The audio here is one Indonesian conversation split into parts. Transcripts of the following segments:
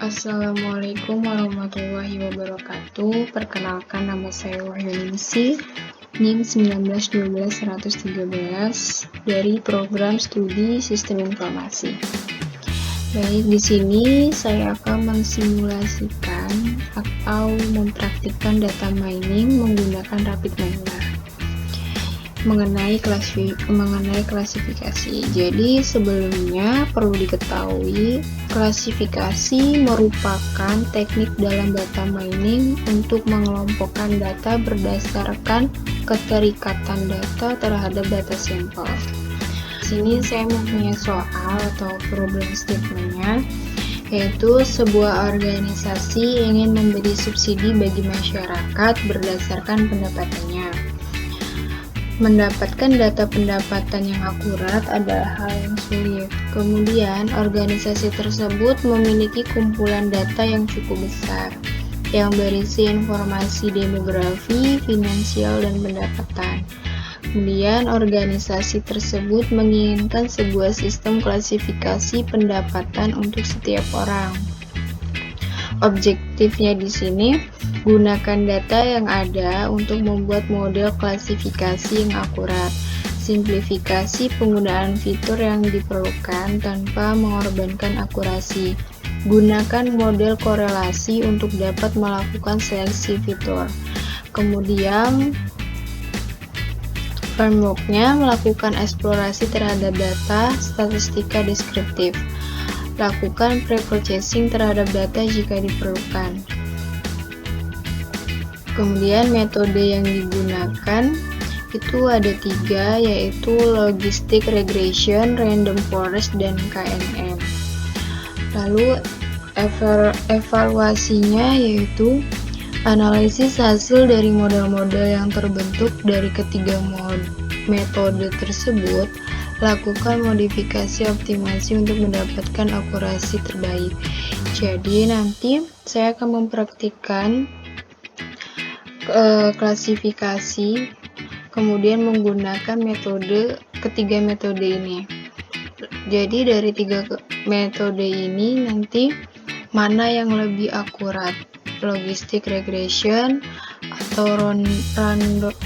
Assalamualaikum warahmatullahi wabarakatuh. Perkenalkan, nama saya Wahyuningsi, NIM 1912113 dari Program Studi Sistem Informasi. Baik, di sini saya akan mensimulasikan atau mempraktikkan data mining menggunakan RapidMiner mengenai klasifikasi. Jadi sebelumnya perlu diketahui, klasifikasi merupakan teknik dalam data mining untuk mengelompokkan data berdasarkan keterikatan data terhadap data sampel. Di sini saya mempunyai soal atau problem statement-nya, yaitu sebuah organisasi ingin memberi subsidi bagi masyarakat berdasarkan pendapatannya. Mendapatkan data pendapatan yang akurat adalah hal yang sulit. Kemudian, organisasi tersebut memiliki kumpulan data yang cukup besar, yang berisi informasi demografi, finansial, dan pendapatan. Kemudian, organisasi tersebut menginginkan sebuah sistem klasifikasi pendapatan untuk setiap orang. Objektifnya di sini, gunakan data yang ada untuk membuat model klasifikasi yang akurat. Simplifikasi penggunaan fitur yang diperlukan tanpa mengorbankan akurasi. Gunakan model korelasi untuk dapat melakukan seleksi fitur. Kemudian, framework-nya melakukan eksplorasi terhadap data statistika deskriptif. Lakukan pre-processing terhadap data jika diperlukan. Kemudian metode yang digunakan itu ada 3, yaitu logistic regression, random forest, dan KNN. Lalu evaluasinya yaitu analisis hasil dari model-model yang terbentuk dari ketiga metode tersebut. Lakukan modifikasi optimasi untuk mendapatkan akurasi terbaik. Jadi nanti saya akan mempraktikkan klasifikasi, kemudian menggunakan ketiga metode ini. Jadi dari 3 metode ini nanti mana yang lebih akurat, logistic regression atau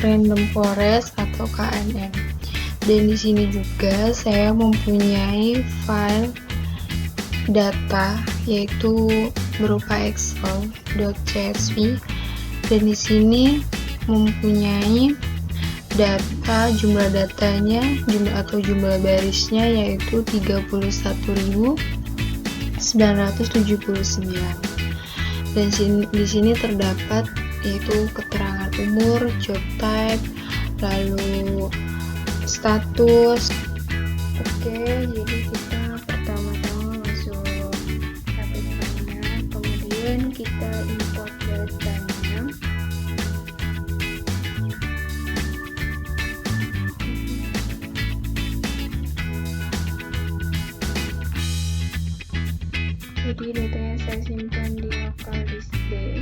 random forest atau KNN. Dan di sini juga saya mempunyai file data yaitu berupa excel.csv. Dan di sini mempunyai data, jumlah datanya, jumlah barisnya yaitu 31.979. Dan di sini terdapat yaitu keterangan umur, job type, lalu status. Oke, jadi kita pertama-tama masuk RapidMiner, kemudian kita import datanya. Jadi datanya saya simpan di local disk D.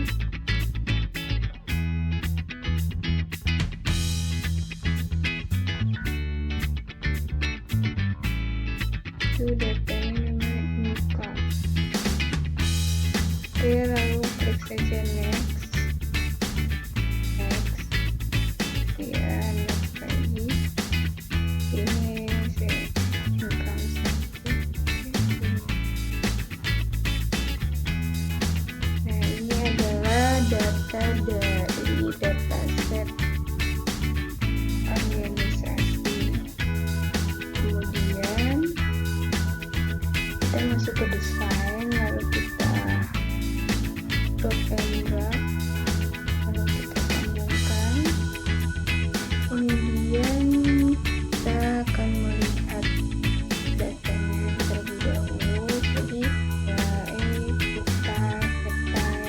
Itu datanya namanya Nuka. Oke, lalu klik saja next. Ya, next lagi. Ini saya Nuka. Nah, ini adalah data dari dataset organisasi. Kemudian kita masuk ke desain, lalu kita drag and drop, lalu kita sambungkan. Kemudian kita akan melihat datanya terlebih dahulu. Jadi kita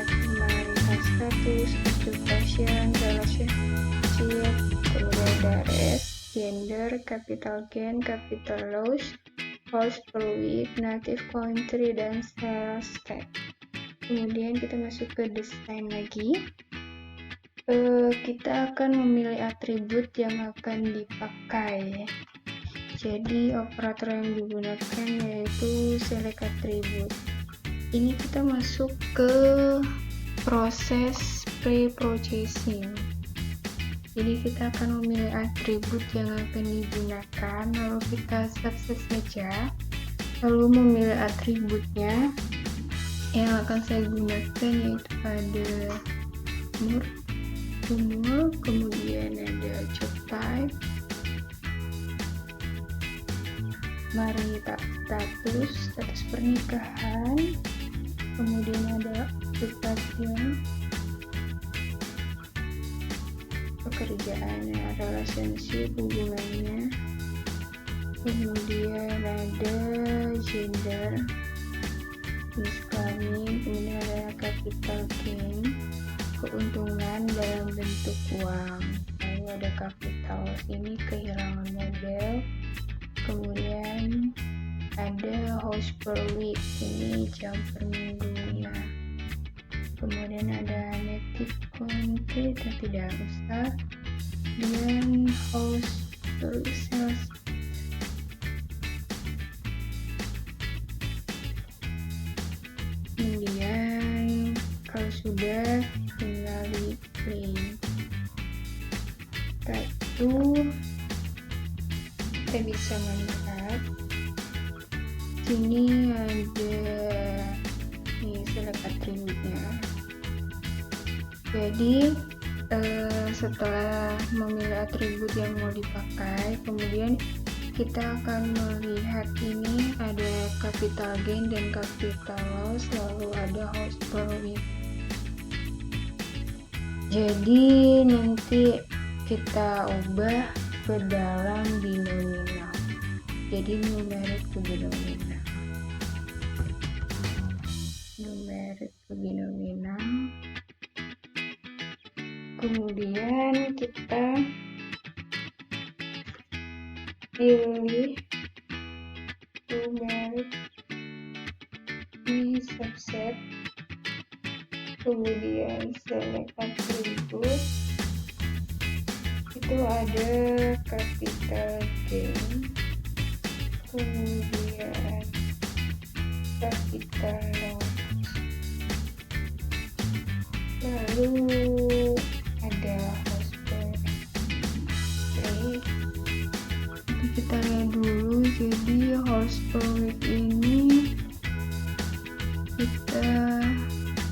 melihat status, occupation, relationship, kemudian ada race, gender, capital gain, capital loss, hours per week, native country, dan sales tax. Kemudian kita masuk ke desain lagi. Kita akan memilih atribut yang akan dipakai. Jadi operator yang digunakan yaitu select attribute. Ini kita masuk ke proses pre-processing. Jadi kita akan memilih atribut yang akan digunakan, lalu kita sukses saja, lalu memilih atributnya. Yang akan saya gunakan yaitu ada umur, kemudian ada job type, status pernikahan, kemudian ada occupation, pekerjaannya, relationship, hubungannya, kemudian ada gender, disclaiming, kemudian ada capital gain, keuntungan dalam bentuk uang, lalu ada capital ini kehilangan modal, kemudian ada hours per week, ini jam per minggunya, kemudian ada native country dan tidak usah, dan hours per sales. Kemudian kalau sudah tinggal di play. Setelah itu kita bisa melihat sini ada select atributnya. Jadi setelah memilih atribut yang mau dipakai, kemudian kita akan melihat ini ada capital gain dan capital loss, lalu ada hours per week. Jadi nanti kita ubah ke dalam binominal, jadi numeric ke binominal, kemudian kita pilih numeric di subset, kemudian select atribut, itu ada capital gain, kemudian capital loss, lalu ada hours per week. Kita lihat dulu, jadi hours per week ini kita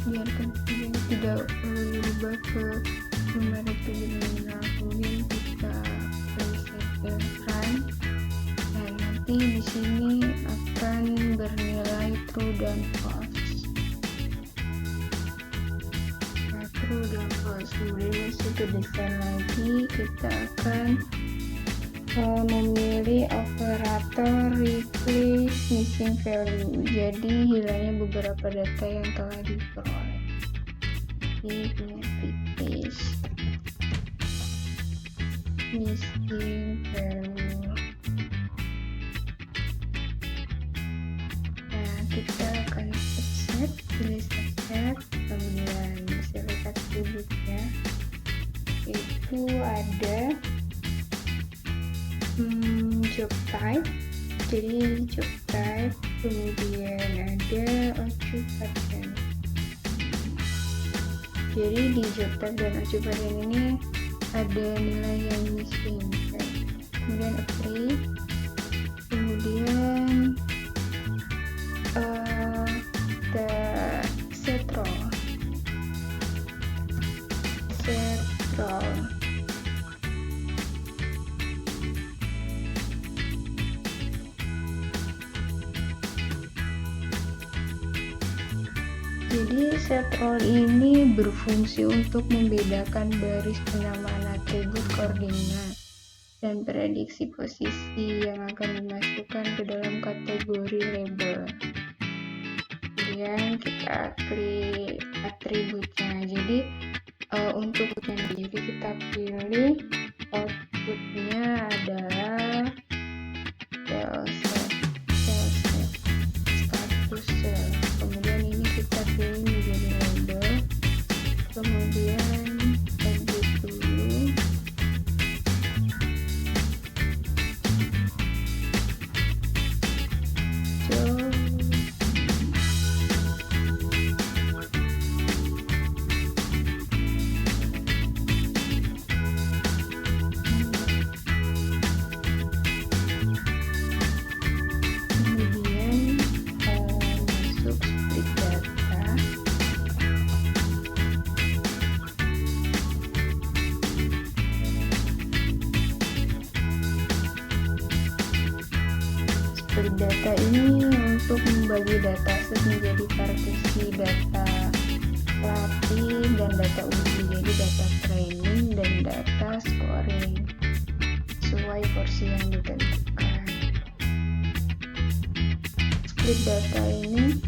biarkan saja, tidak perlu dirubah ke numeric to binominal, kemudian kita run, dan nanti di sini akan bernilai true dan false. True dan false. Kemudian masuk ke desain lagi, kita akan memilih operator replace missing value, jadi hilangnya beberapa data yang telah diperoleh. Ini replace missing value. Nah, kita akan subset, pilih subset, kemudian select atributnya, itu ada job type, jadi job type, kemudian ada occupation. Jadi di job type dan occupation ini ada nilai yang missing, kemudian apply, kemudian set role. Jadi set role ini berfungsi untuk membedakan baris penamaan atribut koordinat dan prediksi posisi yang akan dimasukkan ke dalam kategori label. Kemudian kita klik atributnya. Jadi untuk jadi kita pilih outputnya adalah status sel. Kemudian ini kita pilih menjadi label, kemudian edit dulu, Split data ini untuk membagi dataset menjadi partisi data latih dan data uji, jadi data training dan data scoring sesuai porsi yang ditentukan. Split data ini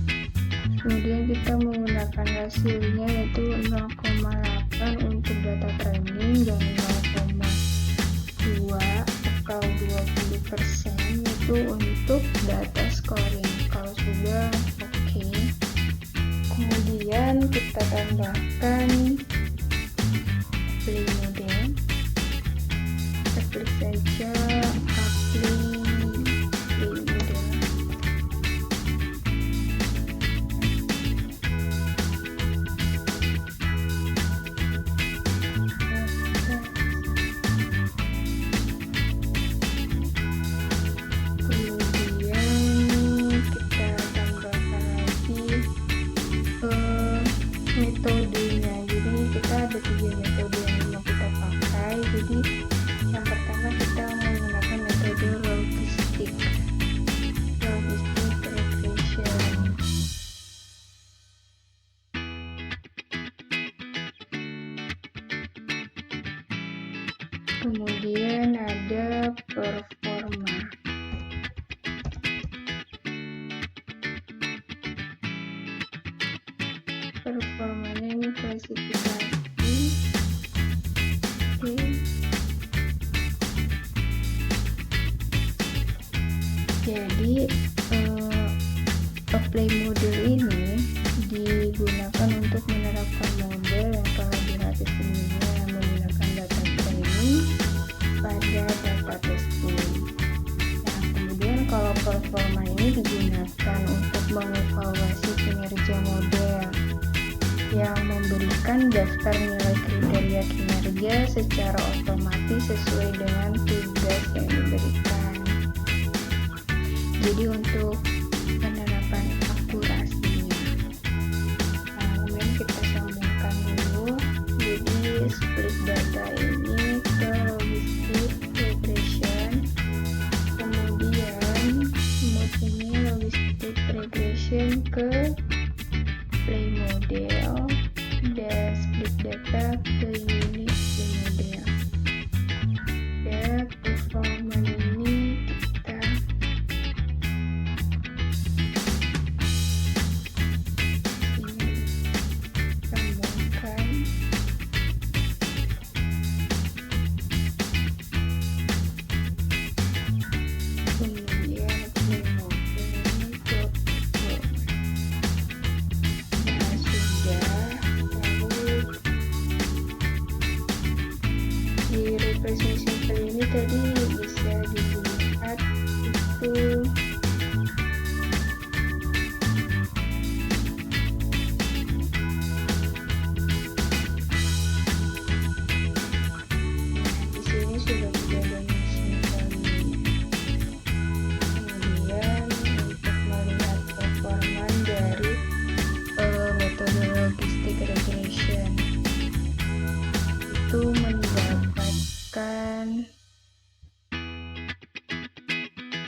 kemudian kita menggunakan hasilnya yaitu 0,8 untuk data training dan 0,2 atau 20% itu untuk data scoring. Kalau sudah oke, kemudian kita tambahkan apply model. Kita klik saja apply model. Metodenya, jadi kita ada 3 metode yang mau kita pakai. Jadi yang pertama kita menggunakan metode logistik regression. Kemudian ada performa. Performanya ini klasifikasi. Oke. Jadi apply model ini digunakan untuk menerapkan model yang telah dilatih sebelumnya yang menggunakan data training pada data testing. Nah, kemudian kalau performa ini digunakan untuk mengevaluasi kinerja model yang memberikan daftar nilai kriteria kinerja secara otomatis sesuai dengan tugas yang diberikan. Jadi untuk penerapan akurasinya, kemudian kita sambungkan dulu. Jadi split data ini ke logistik regression, kemudian mode ini logistik regression ke play model dan split data ke unit play model. Dan performa ini kita sambungkan. Kemudian play model ini ke di representation simple ini tadi bisa dilihat itu di sini sudah tidak ada simple ini. Kemudian untuk melihat performa dari metode logistik regression itu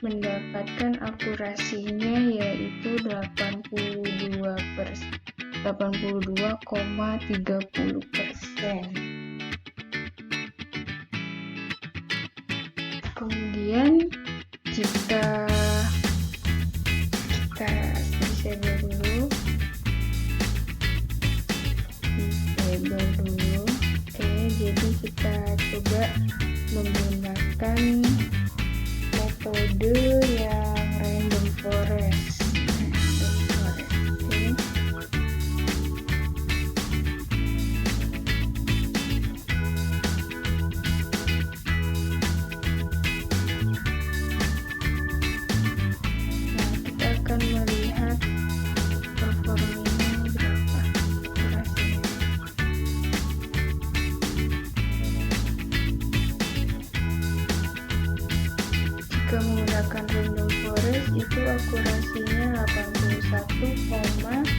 mendapatkan akurasinya yaitu 82,30%. Kemudian jika kita disable dulu, oke, jadi kita coba menggunakan metode yang random forest. Oke. Nah, kita akan melihat performanya berapa akurasinya. Jika menggunakan random forest itu akurasinya 81,85%.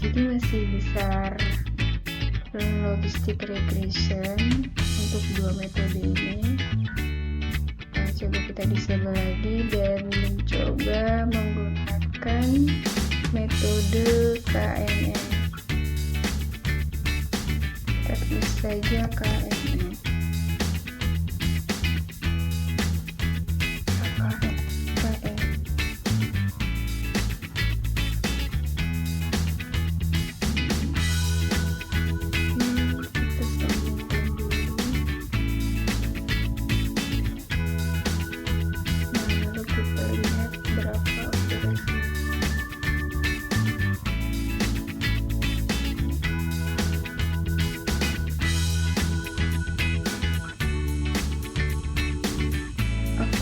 Jadi masih besar logistic regression untuk dua metode ini. Nah, coba kita disable lagi dan mencoba menggunakan metode KNN. Kita tulis saja KNN.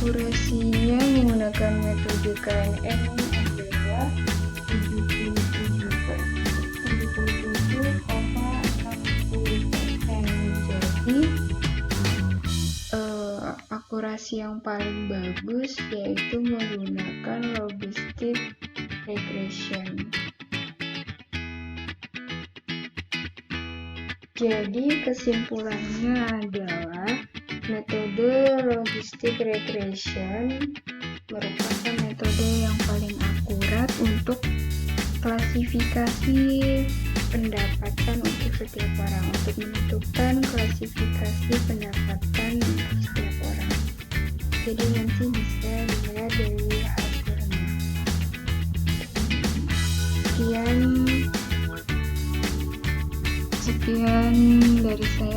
Akurasinya menggunakan metode KNN adalah 77,60%. Jadi akurasi yang paling bagus yaitu menggunakan logistic regression. Jadi kesimpulannya adalah metode logistic regression merupakan metode yang paling akurat untuk klasifikasi pendapatan untuk setiap orang, untuk menentukan klasifikasi pendapatan untuk setiap orang. Jadi nanti bisa dilihat dari hasilnya. Sekian dari saya.